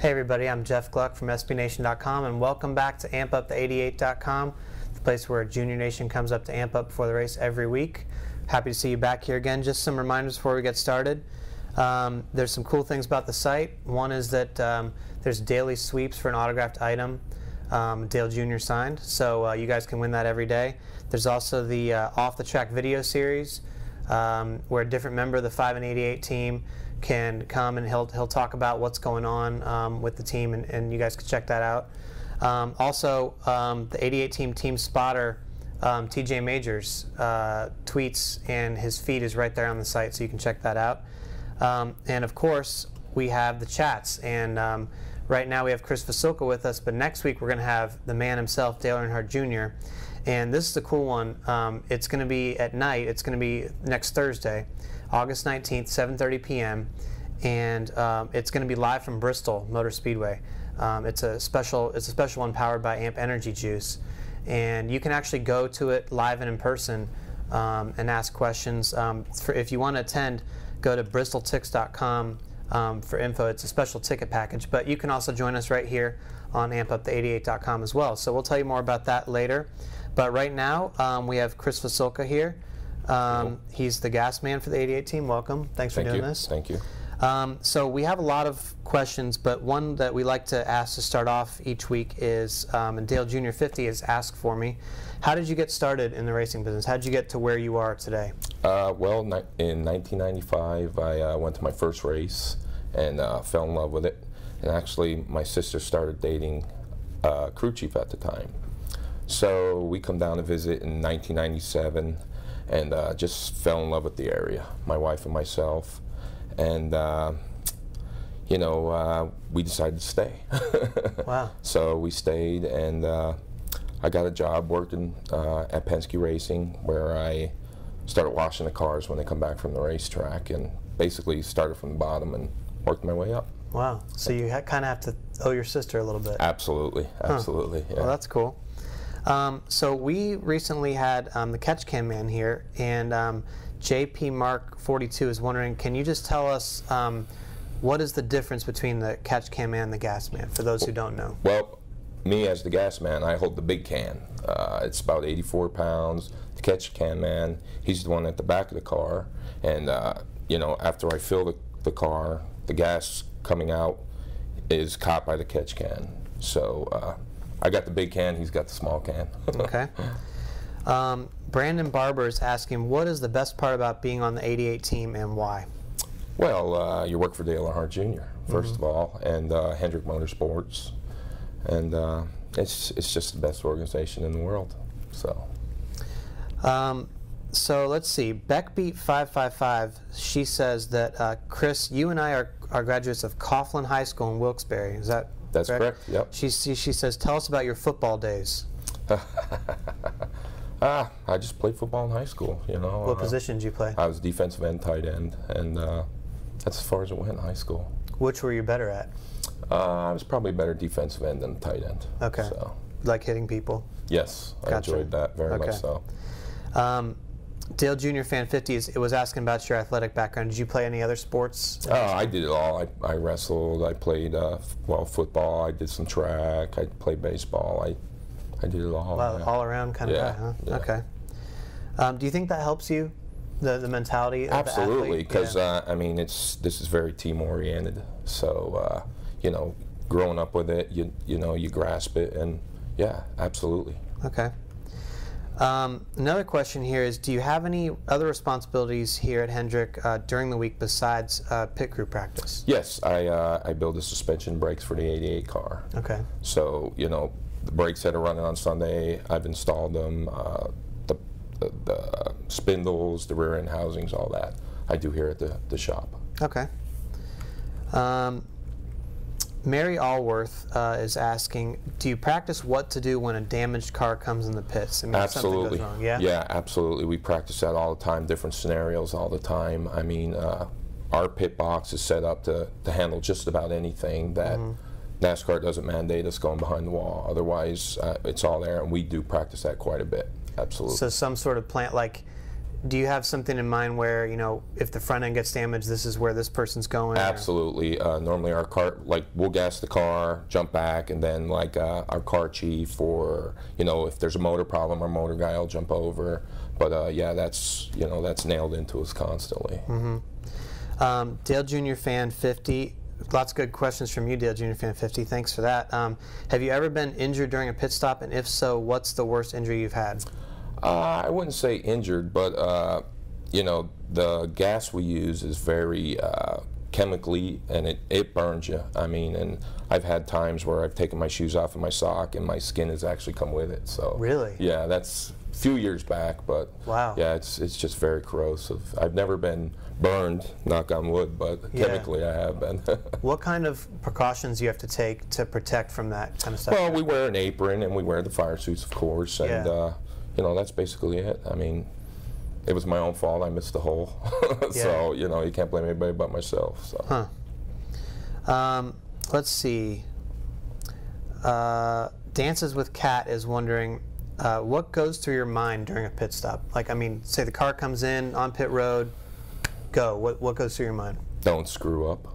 Hey everybody, I'm Jeff Gluck from SBNation.com, and welcome back to AmpUp88.com, the place where Junior Nation comes up to amp up before the race every week. Happy to see you back here again. Just some reminders before we get started. There's some cool things about the site. One is that there's daily sweeps for an autographed item, Dale Jr. signed, so you guys can win that every day. There's also the off-the-track video series, where a different member of the 5 and 88 team can come and he'll talk about what's going on with the team, and you guys can check that out. Also, the 88 team spotter, TJ Majors, tweets, and his feed is right there on the site, so you can check that out. And of course, we have the chats, and right now we have Chris Fasulka with us, but next week we're going to have the man himself, Dale Earnhardt Jr., and this is a cool one. It's going to be at night. It's going to be next Thursday, August 19th, 7:30 p.m., and it's going to be live from Bristol Motor Speedway. It's a special one powered by Amp Energy Juice, and you can actually go to it live and in person and ask questions. If you want to attend, go to bristoltix.com for info. It's a special ticket package, but you can also join us right here on ampup88.com as well. So we'll tell you more about that later. But right now, we have Chris Fasulka here. He's the gas man for the 88 team. Welcome. Thanks for doing this. Thank you. So we have a lot of questions, but one that we like to ask to start off each week is, and Dale Jr. 50 has asked for me, how did you get started in the racing business? How did you get to where you are today? Well, in 1995, I went to my first race and fell in love with it. And actually, my sister started dating a crew chief at the time. So we come down to visit in 1997 and just fell in love with the area, my wife and myself. And, you know, we decided to stay. Wow. So we stayed, and I got a job working at Penske Racing, where I started washing the cars when they come back from the racetrack, and basically started from the bottom and worked my way up. Wow. So you kind of have to owe your sister a little bit. Absolutely. Absolutely. Huh. Yeah. Well, that's cool. So we recently had the catch cam man here, and JP Mark 42 is wondering, can you just tell us what is the difference between the catch cam man and the gas man, for those who don't know? Well, me as the gas man, I hold the big can. It's about 84 pounds. The catch can man, he's the one at the back of the car, and you know, after I fill the car, the gas coming out is caught by the catch can. So I got the big can, he's got the small can. Okay. Brandon Barber is asking, what is the best part about being on the 88 team and why? Well, you work for Dale Earnhart Jr., first of all, and Hendrick Motorsports, and it's just the best organization in the world. So. So let's see. Beckbeat555, she says that Chris, you and I are graduates of Coughlin High School in Wilkes-Barre. Is that That's correct? Yep. She says, tell us about your football days. I just played football in high school, you know. What position did you play? I was defensive end, tight end, and that's as far as it went in high school. Which were you better at? I was probably better defensive end than tight end. Okay. So. Like hitting people? Yes, Gotcha. I enjoyed that very much so. Dale Jr. Fan 50 was asking about your athletic background. Did you play any other sports? I did it all. I wrestled, I played football, I did some track, I played baseball, I did it all. Well, all around kind of guy, huh? Yeah. Okay. Do you think that helps you, the mentality of Absolutely, because yeah. I mean, this is very team oriented. So you know, growing up with it, you know, you grasp it, and yeah, absolutely. Okay. Another question here is, do you have any other responsibilities here at Hendrick during the week besides pit crew practice? Yes, I build the suspension brakes for the 88 car. Okay. So, you know, the brakes that are running on Sunday, I've installed them, the spindles, the rear end housings, all that I do here at the shop. Okay. Mary Allworth is asking, do you practice what to do when a damaged car comes in the pits? I mean, absolutely. Something goes wrong. Yeah? Yeah, absolutely. We practice that all the time, different scenarios all the time. I mean, our pit box is set up to handle just about anything that NASCAR doesn't mandate us going behind the wall. Otherwise, it's all there, and we do practice that quite a bit. Absolutely. So some sort of plant, like do you have something in mind where, you know, if the front end gets damaged, this is where this person's going? Absolutely. Normally our car, like, we'll gas the car, jump back, and then like our car chief, or, you know, if there's a motor problem, our motor guy will jump over. But yeah, that's, you know, that's nailed into us constantly. Mm-hmm. Dale Jr. Fan 50. Lots of good questions from you, Dale Jr. Fan 50. Thanks for that. Have you ever been injured during a pit stop? And if so, what's the worst injury you've had? I wouldn't say injured, but you know, the gas we use is very chemically, and it burns you. I mean, and I've had times where I've taken my shoes off of my sock and my skin has actually come with it. So really, yeah, that's a few years back, but wow, yeah, it's just very corrosive. I've never been burned, knock on wood, but chemically I have been. What kind of precautions do you have to take to protect from that kind of stuff? Well, we wear an apron and we wear the fire suits, of course, and you know, that's basically it. I mean, it was my own fault. I missed the hole. So, you know, you can't blame anybody but myself. So. Let's see. Dances with Cat is wondering, what goes through your mind during a pit stop? Like, I mean, say the car comes in on pit road, go. What goes through your mind? Don't screw up.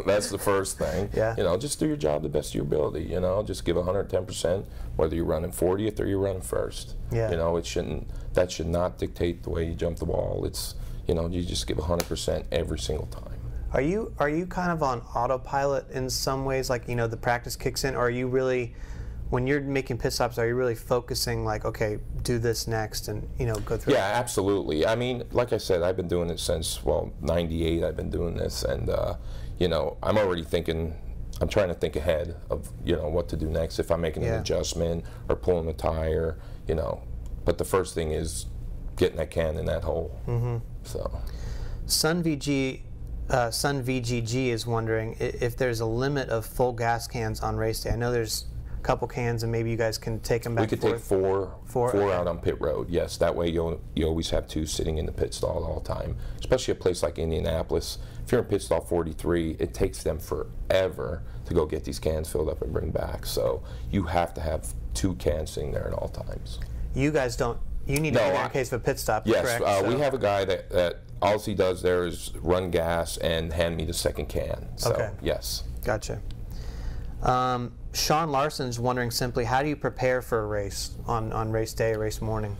That's the first thing. Yeah. You know, just do your job the best of your ability. You know, just give 110%, whether you're running 40th or you're running first. Yeah. You know, that should not dictate the way you jump the wall. It's, you know, you just give 100% every single time. Are you kind of on autopilot in some ways? Like, you know, the practice kicks in, or are you really, when you're making pit stops, are you really focusing like, okay, do this next, and, you know, go through? Yeah, absolutely. I mean, like I said, I've been doing it since, well, '98. I've been doing this, and you know, I'm already thinking. I'm trying to think ahead of, you know, what to do next, if I'm making an adjustment or pulling a tire, you know. But the first thing is getting that can in that hole. Mm-hmm. So, Sun VGG is wondering if there's a limit of full gas cans on race day. I know there's a couple cans, and maybe you guys can take them back. We could take four out on pit road. Yes, that way you always have two sitting in the pit stall all the time. Especially a place like Indianapolis. If you're in pit stall 43, it takes them forever to go get these cans filled up and bring back. So you have to have two cans sitting there at all times. You guys don't. You need to be there in case of a pit stop. Yes, correct? We have a guy that all he does there is run gas and hand me the second can. So, okay. Yes. Gotcha. Sean Larson's wondering simply, how do you prepare for a race on race day or race morning?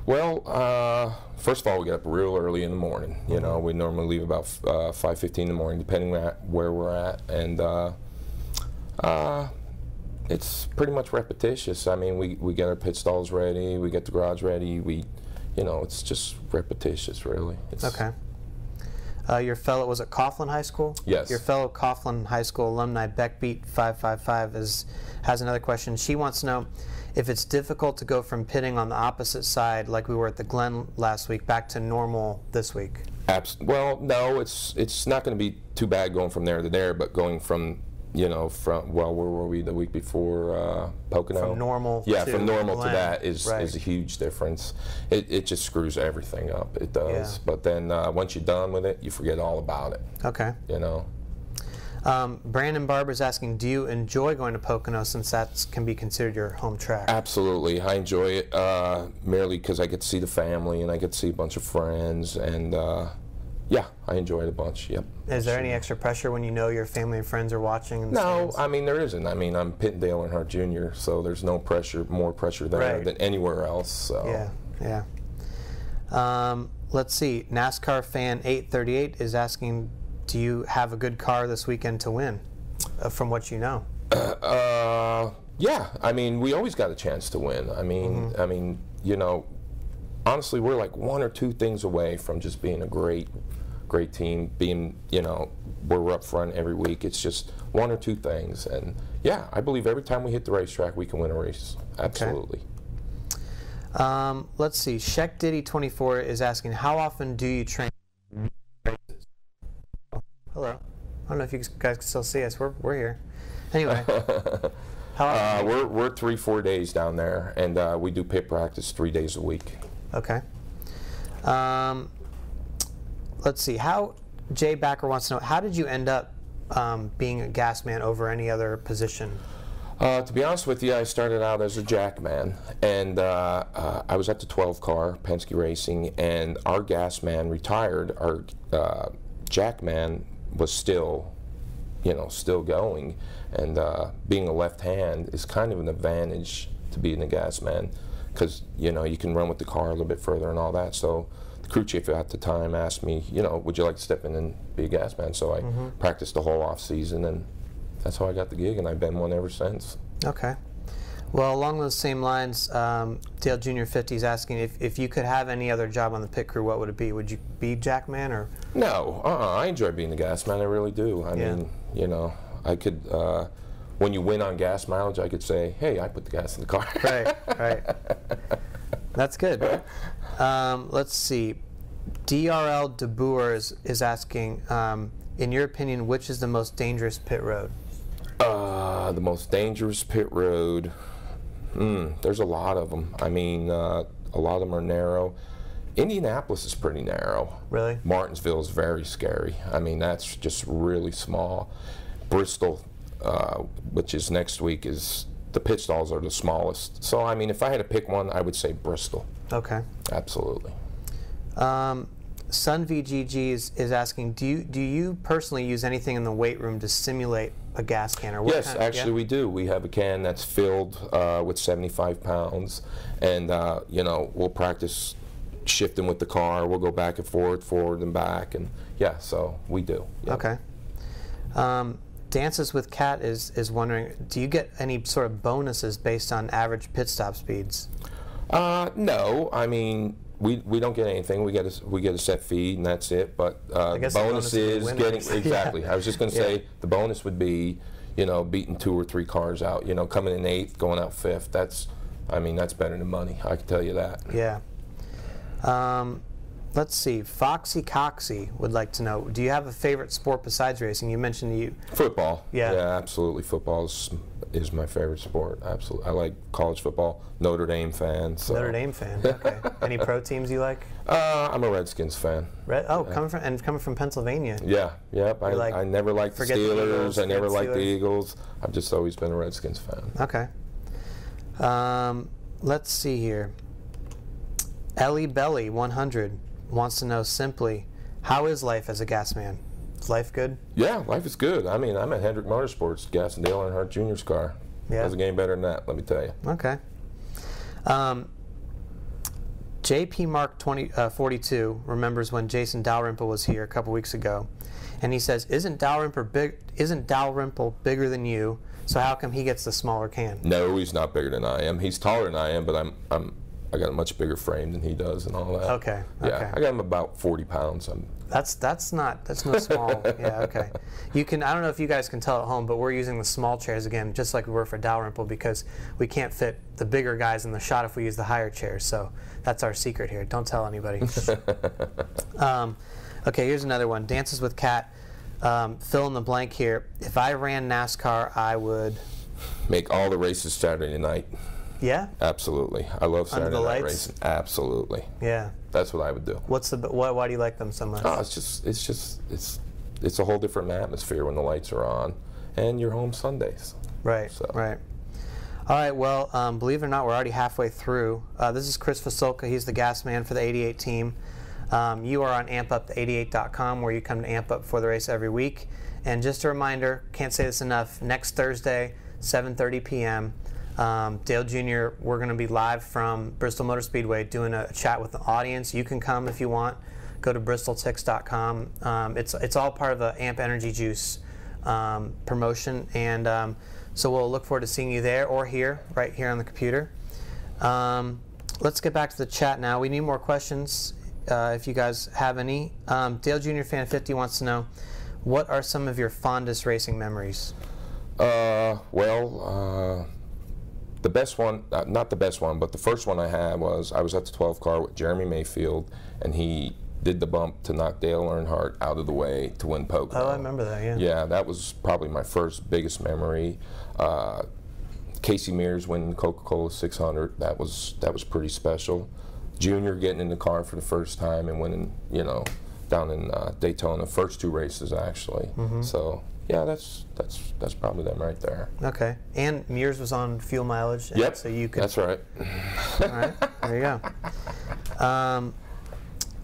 Well, first of all, we get up real early in the morning. You know, we normally leave about 5:15 in the morning, depending on where we're at, and it's pretty much repetitious. I mean, we get our pit stalls ready, we get the garage ready. You know, it's just repetitious, really. Okay. Your fellow, was it Coughlin High School? Yes. Your fellow Coughlin High School alumni, Beckbeat555, has another question. She wants to know if it's difficult to go from pitting on the opposite side, like we were at the Glen last week, back to normal this week. Well, no, it's not going to be too bad going from there to there, but going from, you know, well, where were we the week before Pocono? From normal from normal Glen. to that is Right. a huge difference. It just screws everything up. It does. Yeah. But then once you're done with it, you forget all about it. Okay. You know. Brandon Barber's asking, do you enjoy going to Pocono, since that can be considered your home track? Absolutely. I enjoy it merely because I get to see the family and I get to see a bunch of friends, and yeah, I enjoy it a bunch. Yep. Is there any extra pressure when you know your family and friends are watching? No, I mean, there isn't. I mean, I'm Pitt, Dale Earnhardt Jr., so there's no pressure, more pressure there than anywhere else. So. Yeah. Let's see. NASCAR fan 838 is asking, do you have a good car this weekend to win, from what you know? Yeah. I mean, we always got a chance to win. I mean, you know, honestly, we're like one or two things away from just being a great team, being, you know, where we're up front every week. It's just one or two things. And yeah, I believe every time we hit the racetrack, we can win a race. Absolutely. Okay. Let's see. Sheck Diddy 24 is asking, how often do you train races? Hello. I don't know if you guys can still see us. We're here. Anyway. How often we're 3-4 days down there, and we do pit practice 3 days a week. Okay. Let's see. Jay Backer wants to know, how did you end up being a gas man over any other position? To be honest with you, I started out as a jackman, and I was at the 12 car, Penske Racing, and our gas man retired. Our jackman was still, still going, and being a left hand is kind of an advantage to being a gas man, because you can run with the car a little bit further and all that. So the crew chief at the time asked me, would you like to step in and be a gas man? So I practiced the whole off season, and that's how I got the gig, and I've been one ever since. Okay. Well, along those same lines, Dale Jr. 50 is asking if you could have any other job on the pit crew, what would it be? Would you be jackman or? No, I enjoy being the gas man. I really do. I mean, I could. When you win on gas mileage, I could say, "Hey, I put the gas in the car." Right. That's good. Let's see. DRL De Boer is asking, in your opinion, which is the most dangerous pit road? The most dangerous pit road. There's a lot of them. I mean, a lot of them are narrow. Indianapolis is pretty narrow. Really? Martinsville is very scary. I mean, that's just really small. Bristol, which is next week, is the pit stalls are the smallest. So, I mean, if I had to pick one, I would say Bristol. Okay. Absolutely. Sun VGG is asking, do you personally use anything in the weight room to simulate a gas can? Or what yes, actually we do. We have a can that's filled with 75 pounds, and we'll practice shifting with the car. We'll go back and forward and back, and yeah, so we do. Yep. Okay. Dances with Cat is wondering, do you get any sort of bonuses based on average pit stop speeds? No, I mean, we don't get anything. We get a set fee, and that's it. But the bonus is getting exactly. I was just going to say the bonus would be, beating 2 or 3 cars out. Coming in 8th, going out 5th. That's better than money. I can tell you that. Yeah. Let's see. Foxy Coxy would like to know, do you have a favorite sport besides racing? You mentioned football. Yeah. Yeah, absolutely. Football is my favorite sport. Absolutely. I like college football. Notre Dame fan. So. Notre Dame fan. Okay. Any pro teams you like? I'm a Redskins fan. Coming from Pennsylvania. Yeah. Yep. I never liked the Steelers. I never liked the Eagles. I've just always been a Redskins fan. Okay. Let's see here. Ellie Belly 100 wants to know simply, how is life as a gas man? Is life good? Yeah, life is good. I mean, I'm at Hendrick Motorsports, gassing Dale Earnhardt Jr.'s car. Yeah. Doesn't get any better than that, let me tell you. Okay. JP Mark 42 remembers when Jason Dalrymple was here a couple weeks ago, and he says, "Isn't Dalrymple bigger than you? So how come he gets the smaller can?" No, he's not bigger than I am. He's taller than I am, but I got a much bigger frame than he does and all that. Okay. Yeah, I got him about 40 pounds. That's no small. Yeah, okay. I don't know if you guys can tell at home, but we're using the small chairs again, just like we were for Dalrymple, because we can't fit the bigger guys in the shot if we use the higher chairs. So that's our secret here. Don't tell anybody. Okay, here's another one. Dances with Cat. Fill in the blank here. If I ran NASCAR, I would make all the races Saturday night. Yeah? Absolutely. I love Saturday night racing. Absolutely. Yeah. That's what I would do. Why do you like them so much? Oh, it's a whole different atmosphere when the lights are on, and you're home Sundays. Right. So. Right. All right. Well, believe it or not, we're already halfway through. This is Chris Fasulka. He's the gas man for the 88 team. You are on ampupthe88.com, where you come to amp up for the race every week. And just a reminder, can't say this enough, next Thursday, 7:30 p.m., Dale Jr., we're going to be live from Bristol Motor Speedway doing a chat with the audience. You can come if you want. Go to bristoltix.com. It's all part of the Amp Energy Juice promotion, and so we'll look forward to seeing you there or here, right here on the computer. Let's get back to the chat now. We need more questions if you guys have any. Dale Jr. Fan 50 wants to know, what are some of your fondest racing memories? The best one, not the best one, but the first one I had was I was at the 12 car with Jeremy Mayfield, and he did the bump to knock Dale Earnhardt out of the way to win Pocono. Oh, I remember that, yeah. Yeah, that was probably my first biggest memory. Casey Mears winning Coca-Cola 600, that was pretty special. Junior getting in the car for the first time and winning, down in Daytona, first 2 races actually. So yeah, that's probably them right there. Okay, and yours was on fuel mileage. Yep, so you could. that's right. All right, there you go.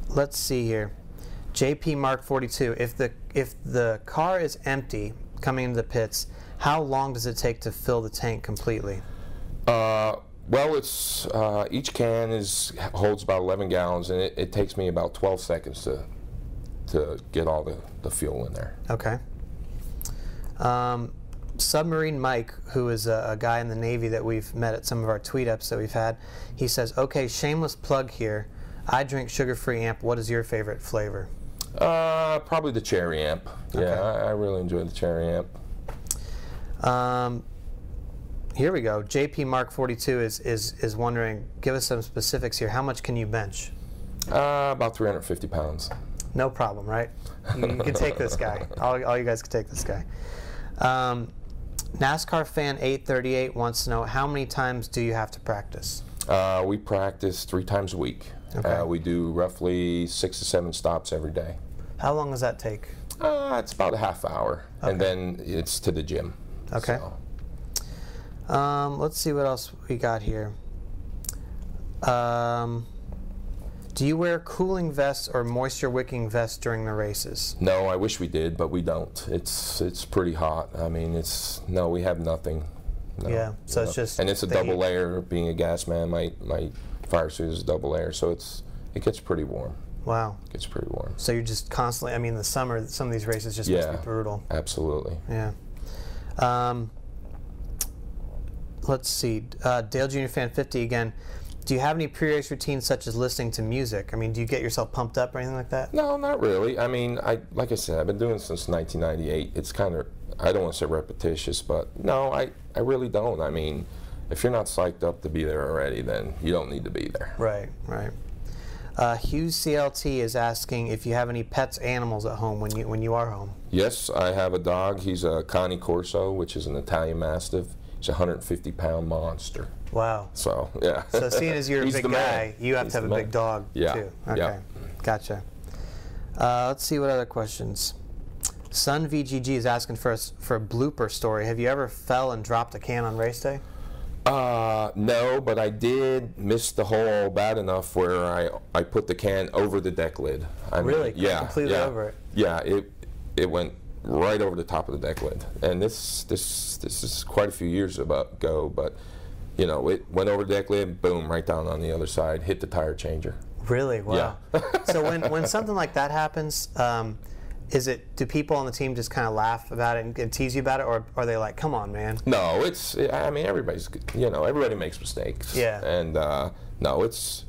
Let's see here. JP Mark 42. If the car is empty coming into the pits, how long does it take to fill the tank completely? Well, it's each can holds about 11 gallons, and it takes me about 12 seconds to get all the fuel in there. Okay. Submarine Mike, who is a guy in the Navy that we've met at some of our tweet-ups that we've had, he says, okay, shameless plug here. I drink sugar-free amp. What is your favorite flavor? Probably the cherry amp. Okay. Yeah, I really enjoy the cherry amp. Here we go. JP Mark 42 is wondering, give us some specifics here. How much can you bench? About 350 pounds. No problem, right? You can take this guy. All you guys can take this guy. NASCAR fan 838 wants to know, how many times do you have to practice? We practice 3 times a week. Okay. We do roughly 6 to 7 stops every day. How long does that take? It's about a half hour, Okay. and then it's to the gym. Okay. So. Let's see what else we got here. Do you wear cooling vests or moisture wicking vests during the races? No, I wish we did, but we don't. It's pretty hot. I mean, no, we have nothing. No, Yeah, so it's just and it's a the double heat. layer. Being a gas man, my fire suit is a double layer, so it gets pretty warm. Wow. It gets pretty warm. So you're just constantly, I mean, the summer, some of these races just must be brutal. Absolutely. Yeah. Let's see. Dale Jr. Fan 50 again. Do you have any pre-race routines such as listening to music? I mean, do you get yourself pumped up or anything like that? No, not really. I mean, like I said, I've been doing it since 1998. It's kind of, I don't want to say repetitious, but no, I really don't. I mean, if you're not psyched up to be there already, then you don't need to be there. Right, right. Hughes CLT is asking if you have any pets, animals at home when you are home. Yes, I have a dog. He's a Cane Corso, which is an Italian Mastiff. He's a 150-pound monster. Wow. So, yeah. So seeing as you're a He's big the man. guy, you have He's to have the a man. big dog Yeah. too. Okay, Yeah. Gotcha. Let's see what other questions. Sun VGG is asking for a blooper story. Have you ever fell and dropped a can on race day? No, but I did miss the hole bad enough where I put the can over the deck lid. Really? Yeah. Completely yeah, over it? Yeah, it went right over the top of the deck lid. And this is quite a few years ago, but you know, it went over the deck lid, boom, right down on the other side, hit the tire changer. Really? Wow. Yeah. So when something like that happens, do people on the team just kind of laugh about it and tease you about it, or are they like, come on, man? No, I mean, everybody makes mistakes. Yeah. And no, it's,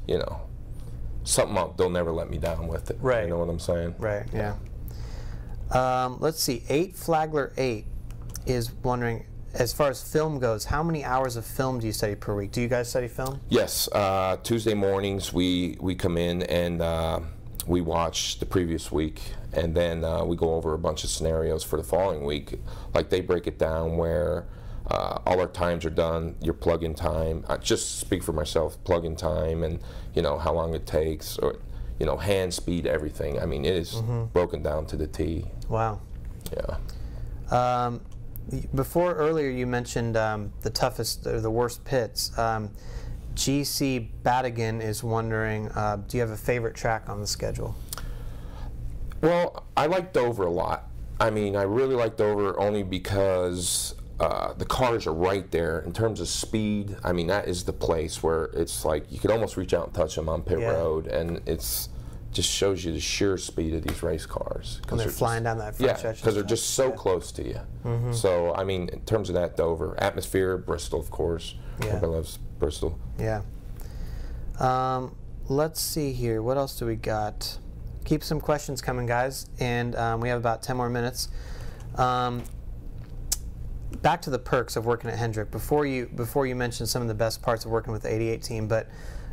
something they'll never let me down with it. Right. You know what I'm saying? Right, yeah. Let's see, 8 Flagler 8 is wondering, as far as film goes, how many hours of film do you study per week? Do you guys study film? Yes. Tuesday mornings we come in and we watch the previous week, and then we go over a bunch of scenarios for the following week. Like, they break it down where all our times are done, your plug-in time. I just speak for myself, plug-in time, and how long it takes, or hand speed, everything. I mean, it is broken down to the T. Wow. Yeah. Before earlier you mentioned the toughest or the worst pits. GC Badigan is wondering, do you have a favorite track on the schedule? Well, I like Dover a lot. I mean, I really like Dover only because the cars are right there. In terms of speed, I mean, that is the place where it's like you could almost reach out and touch them on pit road, and it's just shows you the sheer speed of these race cars. When they're flying down that front stretch. Because they're just so close to you. So, I mean, in terms of that, Dover. Atmosphere, Bristol, of course. Everybody loves Bristol. Yeah. Let's see here. What else do we got? Keep some questions coming, guys. And we have about 10 more minutes. Back to the perks of working at Hendrick. Before you mentioned some of the best parts of working with the 88 team, but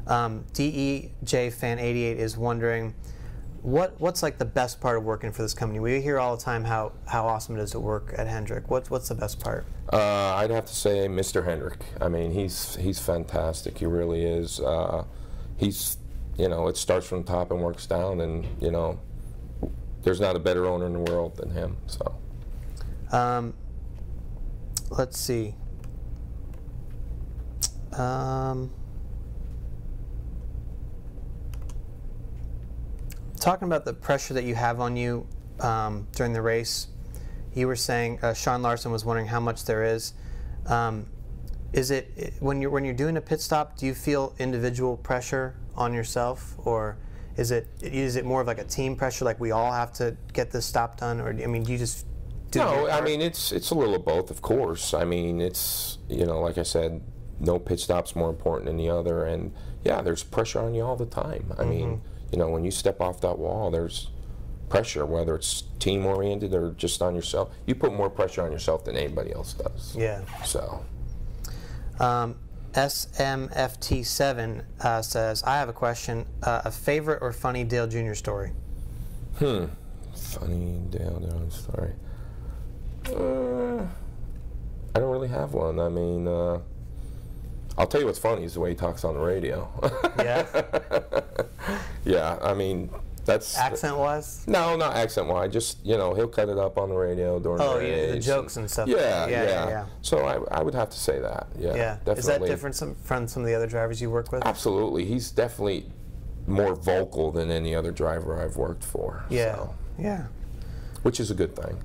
DEJ Fan 88 is wondering, what's like the best part of working for this company? We hear all the time how awesome it is to work at Hendrick. What's the best part? I'd have to say Mr. Hendrick. I mean, he's fantastic. He really is. He's, it starts from the top and works down, and there's not a better owner in the world than him. So. Let's see. Talking about the pressure that you have on you during the race, you were saying Sean Larson was wondering how much there is. Is it when you're doing a pit stop? Do you feel individual pressure on yourself, or is it more of like a team pressure, like we all have to get this stop done, or I mean, do you just do? No, I mean it's a little of both, of course. I mean it's, you know, like I said, no pit stop's more important than the other, and yeah, there's pressure on you all the time. I mean, you know, when you step off that wall, there's pressure, whether it's team oriented or just on yourself. You put more pressure on yourself than anybody else does. Yeah. So. SMFT7 says, I have a question. A favorite or funny Dale Jr. story? Funny Dale Jr. story. I don't really have one. I mean, I'll tell you what's funny is the way he talks on the radio. Yeah? Yeah, I mean, that's... Accent-wise? No, not accent-wise. Just, you know, he'll cut it up on the radio during the race. Oh, yeah, the jokes and stuff. Yeah. So I would have to say that. Yeah, definitely. Is that different from some of the other drivers you work with? Absolutely. He's definitely more vocal than any other driver I've worked for. Yeah, so. yeah. Which is a good thing.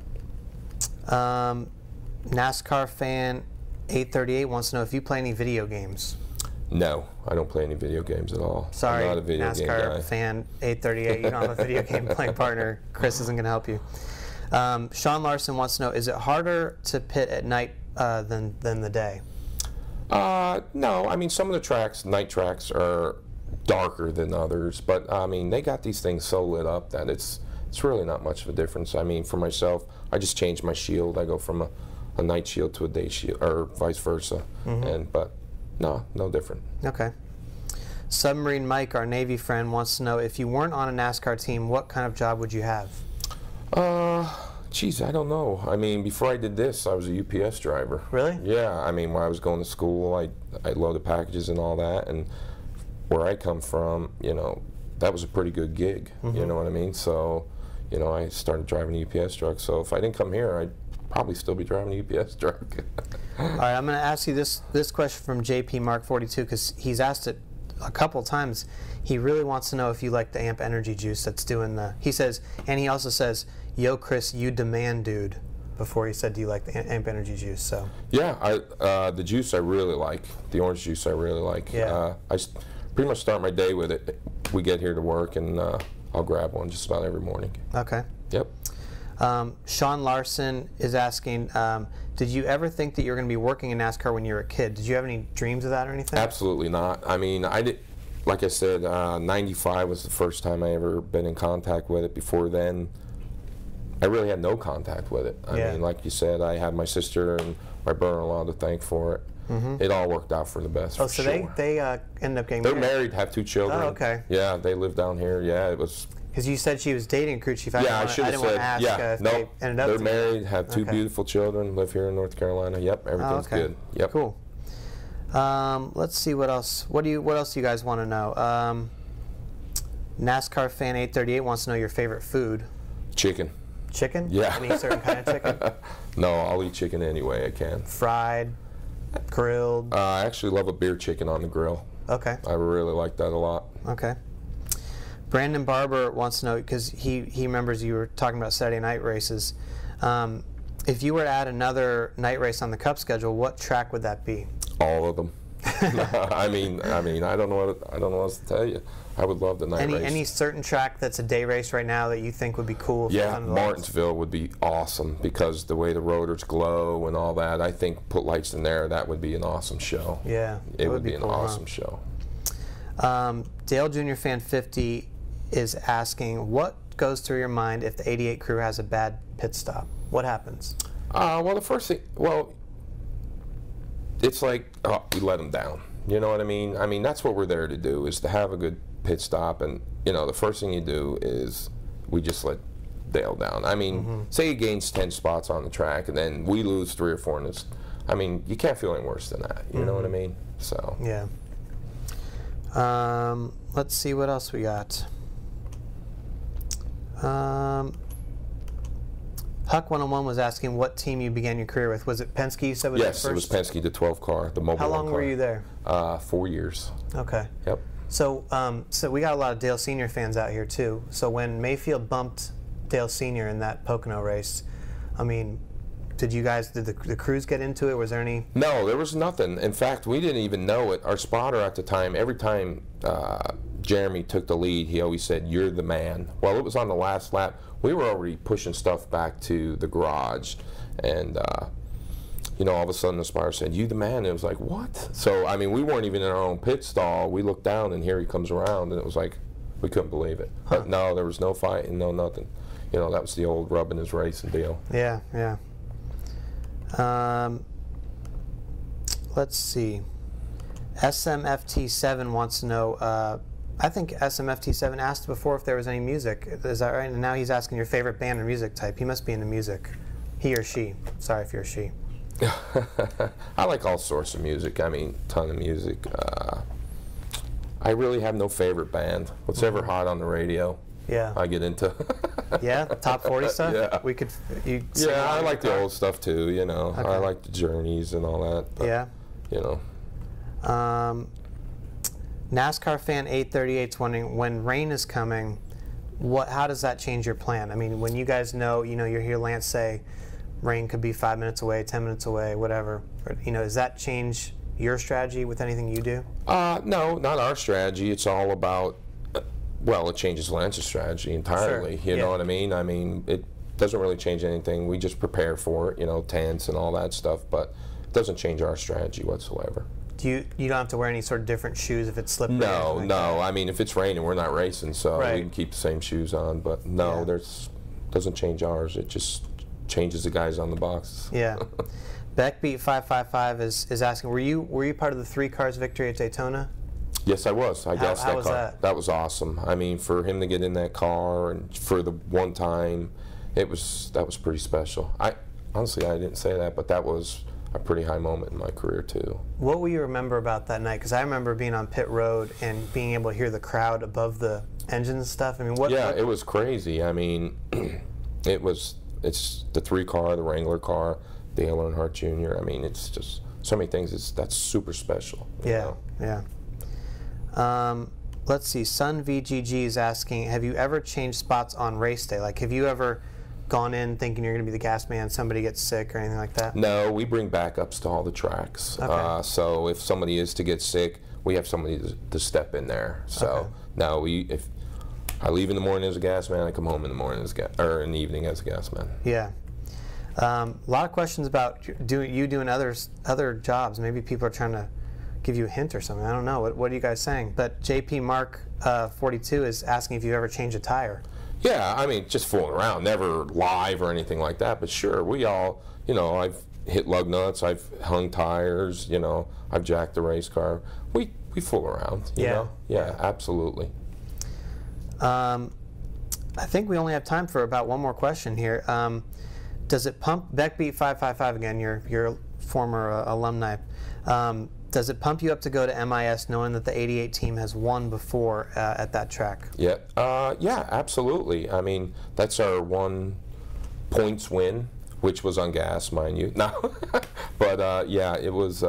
NASCAR fan 838 wants to know if you play any video games. No, I don't play any video games at all. Sorry, I'm not a video game guy. NASCAR fan 838. You don't have a video game playing partner. Chris isn't going to help you. Sean Larson wants to know, is it harder to pit at night than the day? No, I mean, some of the tracks, night tracks, are darker than others, but I mean, they got these things so lit up that it's really not much of a difference. I mean, for myself, I just change my shield. I go from a night shield to a day shield, or vice versa. But no different. Okay. Submarine Mike, our Navy friend, wants to know, if you weren't on a NASCAR team, what kind of job would you have? Geez, I don't know. I mean, before I did this, I was a UPS driver. Really? Yeah. I mean, when I was going to school, I loaded packages and all that, and where I come from, you know, that was a pretty good gig. You know what I mean? So, you know, I started driving a UPS truck. So if I didn't come here, I'd probably still be driving a UPS truck. All right, I'm going to ask you this question from JP Mark 42, because he's asked it a couple times. He really wants to know if you like the AMP energy juice that's doing the... He says, and he also says, yo, Chris, you demand, dude, before he said, do you like the AMP energy juice? So. Yeah, the juice I really like. The orange juice I really like. Yeah. I pretty much start my day with it. We get here to work, and I'll grab one just about every morning. Okay. Yep. Sean Larson is asking, did you ever think that you were going to be working in NASCAR when you were a kid? Did you have any dreams of that or anything? Absolutely not. I mean, I did. Like I said, 95 was the first time I ever been in contact with it. Before then, I really had no contact with it. I mean, like you said, I had my sister and my brother-in-law to thank for it. It all worked out for the best. Oh, so sure. they ended up getting They're married? married, have 2 children. Oh, okay. Yeah, they live down here. Yeah, it was... Because you said she was dating a crew chief. I should have said. If no, they ended up they're together. married, have 2 beautiful children, live here in North Carolina. Yep, everything's good. Yep. Cool. Let's see what else. What else do you guys want to know? NASCAR fan 838 wants to know your favorite food. Chicken. Chicken? Yeah. Any certain kind of chicken? No, I'll eat chicken any way I can. Fried, grilled. I actually love a beer chicken on the grill. Okay. I really like that a lot. Okay. Brandon Barber wants to know, because he remembers you were talking about Saturday night races. If you were to add another night race on the Cup schedule, what track would that be? All of them. I mean, I don't know what else to tell you. I would love the night race. Any certain track that's a day race right now that you think would be cool? Yeah, Martinsville would be awesome, because the way the rotors glow and all that. I think put lights in there, that would be an awesome show. Yeah, it would be an awesome show. Dale Jr. fan 50 is asking, what goes through your mind if the 88 crew has a bad pit stop? What happens? Well, the first thing, it's like, we let them down. You know what I mean? I mean, that's what we're there to do, is to have a good pit stop. And, you know, the first thing you do is we just let Dale down. I mean, say he gains 10 spots on the track, and then we lose 3 or 4 in this. I mean, you can't feel any worse than that. You know what I mean? So. Yeah. Let's see what else we got. Huck 101 was asking what team you began your career with. Was it Penske? You said was Yes, it was Penske, the 12 car, the Mobile How long car. were you there? 4 years. Okay. Yep. So, so we got a lot of Dale Sr. fans out here too. So when Mayfield bumped Dale Sr. in that Pocono race, I mean, did the crews get into it? Was there any? No, there was nothing. In fact, we didn't even know it. Our spotter at the time, every time Jeremy took the lead, he always said, "You're the man." Well, it was on the last lap. We were already pushing stuff back to the garage, and you know, all of a sudden the spotter said, "You the man." And it was like, what? So, I mean, we weren't even in our own pit stall. We looked down, and here he comes around, and it was like, we couldn't believe it. But no, there was no fighting, no nothing. You know, that was the old rubbing his racing deal. Yeah, yeah. Let's see. SMFT7 wants to know, I think SMFT7 asked before if there was any music. Is that right? And now he's asking your favorite band or music type. He must be into music. He or she. Sorry if you're a she. I like all sorts of music. I mean, ton of music. I really have no favorite band. What's ever hot on the radio, yeah, I get into. Yeah, top 40 stuff? Yeah. We could, yeah, I like the old stuff too, you know. Okay. I like the Journeys and all that. But, yeah. You know. NASCAR fan 838's wondering, when rain is coming, how does that change your plan? I mean, when you guys know, you hear Lance say, rain could be 5 minutes away, 10 minutes away, whatever. Does that change your strategy with anything you do? No, not our strategy. It's all about, well, it changes Lance's strategy entirely. Sure. You know what I mean? I mean, it doesn't really change anything. We just prepare for it, tents and all that stuff, but it doesn't change our strategy whatsoever. You don't have to wear any sort of different shoes if it's slippery? No, no. I mean, if it's raining, we're not racing, so right. we can keep the same shoes on. But no, doesn't change ours. It just changes the guys on the boxes. Yeah. Beckbeat555 is asking, were you part of the 3 cars victory at Daytona? Yes, I was. I gassed that was car. that? That was awesome. I mean, for him to get in that car and for the one time, that was pretty special. Honestly, I didn't say that, but that was a pretty high moment in my career too. What will you remember about that night? Because I remember being on pit road and being able to hear the crowd above the engines and stuff. I mean, it was crazy. I mean, it's the 3 car, the Wrangler car, Dale Earnhardt Jr. I mean, it's just so many things. That's super special. Yeah, yeah. Let's see. Sun VGG is asking, have you ever changed spots on race day? Like, have you ever gone in thinking you're going to be the gas man, somebody gets sick or anything like that? No, we bring backups to all the tracks. Okay. So if somebody is to get sick, we have somebody to step in there. So okay. no, if I leave in the morning as a gas man, I come home in the morning or in the evening as a gas man. Yeah. A lot of questions about you doing other jobs. Maybe people are trying to give you a hint or something. I don't know. What are you guys saying? But JP Mark 42 is asking if you ever change a tire. Yeah, I mean, just fooling around, never live or anything like that. But sure, we all, I've hit lug nuts, I've hung tires, I've jacked the race car. We fool around, you know? Yeah, absolutely. I think we only have time for about one more question here. Does it pump, Beckbeat555 again, your former alumni, does it pump you up to go to MIS knowing that the 88 team has won before at that track? Yeah, yeah, absolutely. I mean, that's our 1 points win, which was on gas, mind you. No, but yeah, it was.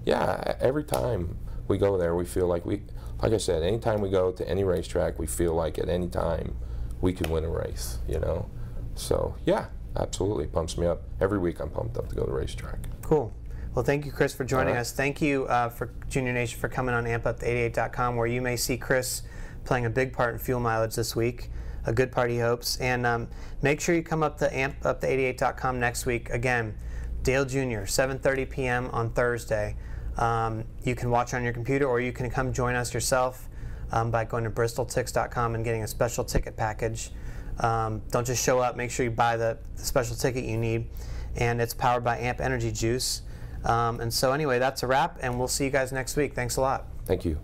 Yeah, every time we go there, we feel like like I said, anytime we go to any racetrack, we feel like at any time we can win a race. So yeah, absolutely, pumps me up. Every week, I'm pumped up to go to the racetrack. Cool. Well, thank you, Chris, for joining us. Thank you for Junior Nation for coming on AmpUp88.com, where you may see Chris playing a big part in fuel mileage this week. A good part, he hopes. And make sure you come up to AmpUp88.com next week. Again, Dale Jr., 7:30 p.m. on Thursday. You can watch on your computer, or you can come join us yourself by going to bristoltix.com and getting a special ticket package. Don't just show up. Make sure you buy the special ticket you need. And it's powered by Amp Energy Juice. And so anyway, that's a wrap, and we'll see you guys next week. Thanks a lot. Thank you.